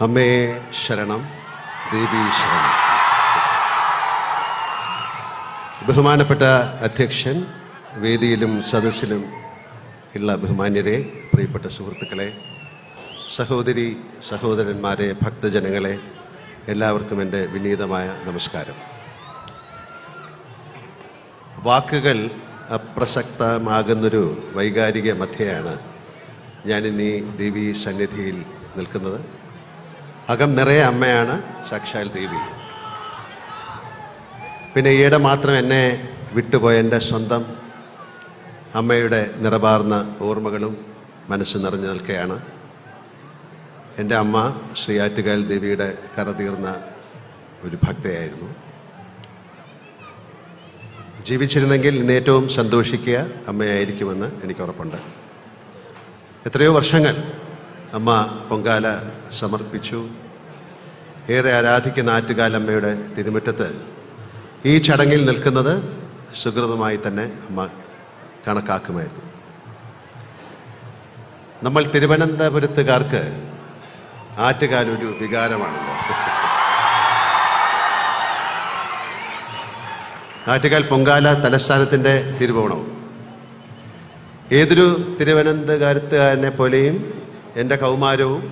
അമ്മേ ശരണം, ദേവി ശരണം. ബഹുമാനപ്പെട്ട അധ്യക്ഷൻ, വേദിയിലും സദസ്സിലും ഉള്ള ബഹുമാന്യരെ, പ്രിയപ്പെട്ട സുഹൃത്തുക്കളെ, സഹോദരി സഹോദരന്മാരെ, ഭക്തജനങ്ങളെ, എല്ലാവർക്കും എൻ്റെ വിനീതമായ നമസ്കാരം. വാക്കുകൾ അപ്രസക്തമാകുന്നൊരു വൈകാരിക മധ്യയാണ് ഞാനിന്നീ ദേവി സന്നിധിയിൽ നിൽക്കുന്നത്. അകം നിറയെ അമ്മയാണ് സാക്ഷാൽ ദേവി. പിന്നെ ഈയിടെ മാത്രം എന്നെ വിട്ടുപോയ എൻ്റെ സ്വന്തം അമ്മയുടെ നിറപാർന്ന ഓർമ്മകളും മനസ്സ് നിറഞ്ഞു നിൽക്കുകയാണ്. എൻ്റെ അമ്മ ശ്രീ ആറ്റുകാൽ ദേവിയുടെ കരതീർന്ന ഒരു ഭക്തയായിരുന്നു. ജീവിച്ചിരുന്നെങ്കിൽ ഇന്ന് ഏറ്റവും സന്തോഷിക്കുക അമ്മയായിരിക്കുമെന്ന് എനിക്ക് ഉറപ്പുണ്ട്. എത്രയോ വർഷങ്ങൾ അമ്മ പൊങ്കാല സമർപ്പിച്ചു. ഏറെ ആരാധിക്കുന്ന ആറ്റുകാൽ അമ്മയുടെ തിരുമുറ്റത്ത് ഈ ചടങ്ങിൽ നിൽക്കുന്നത് സുഹൃതമായി തന്നെ അമ്മ കണക്കാക്കുമായിരുന്നു. നമ്മൾ തിരുവനന്തപുരത്തുകാർക്ക് ആറ്റുകാൽ ഒരു വികാരമാണല്ലോ. ആറ്റുകാൽ പൊങ്കാല തലസ്ഥാനത്തിൻ്റെ തിരുവോണവും. ഏതൊരു തിരുവനന്തപുരത്തുകാരനെ പോലെയും എൻ്റെ കൗമാരവും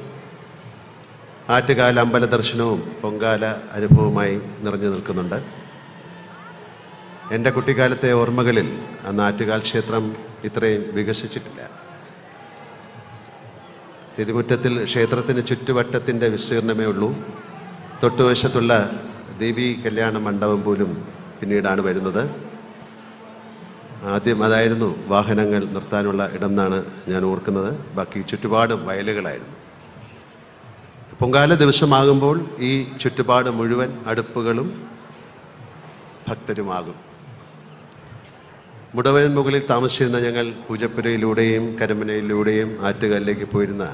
ആറ്റുകാൽ അമ്പല ദർശനവും പൊങ്കാല അനുഭവമായി നിറഞ്ഞു നിൽക്കുന്നുണ്ട്. എൻ്റെ കുട്ടിക്കാലത്തെ ഓർമ്മകളിൽ അന്ന് ആറ്റുകാൽ ക്ഷേത്രം ഇത്രയും വികസിച്ചിട്ടില്ല. തിരുമുറ്റത്തിൽ ക്ഷേത്രത്തിന് ചുറ്റുവട്ടത്തിൻ്റെ വിസ്തീർണമേ ഉള്ളൂ. തൊട്ടുവശത്തുള്ള ദേവി കല്യാണ മണ്ഡപം പോലും പിന്നീടാണ് വരുന്നത്. ആദ്യം അതായിരുന്നു വാഹനങ്ങൾ നിർത്താനുള്ള ഇടം എന്നാണ് ഞാൻ ഓർക്കുന്നത്. ബാക്കി ചുറ്റുപാടും വയലുകളായിരുന്നു. പൊങ്കാല ദിവസമാകുമ്പോൾ ഈ ചുറ്റുപാട് മുഴുവൻ അടുപ്പുകളും ഭക്തരുമാകും. മുടവൻ മുകളിൽ താമസിച്ചിരുന്ന ഞങ്ങൾ പൂജപ്പുരയിലൂടെയും കരമനയിലൂടെയും ആറ്റുകാലിലേക്ക് പോയിരുന്ന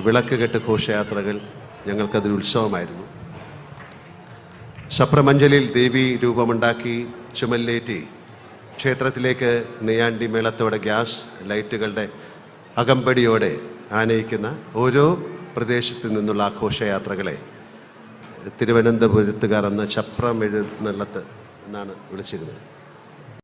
വിളക്ക് കെട്ട് ഘോഷയാത്രകൾ ഞങ്ങൾക്കതൊരു ഉത്സവമായിരുന്നു. സപ്രമഞ്ചലിൽ ദേവി രൂപമുണ്ടാക്കി ചുമലിലേറ്റി ക്ഷേത്രത്തിലേക്ക് നെയ്യാണ്ടി മേളത്തോടെ ഗ്യാസ് ലൈറ്റുകളുടെ അകമ്പടിയോടെ ആനയിക്കുന്ന ഓരോ പ്രദേശത്തു നിന്നുള്ള ആഘോഷയാത്രകളെ തിരുവനന്തപുരത്തുകാർ അന്ന് ചപ്രമെഴുന്നള്ളത്ത് എന്നാണ് വിളിച്ചിരുന്നത്.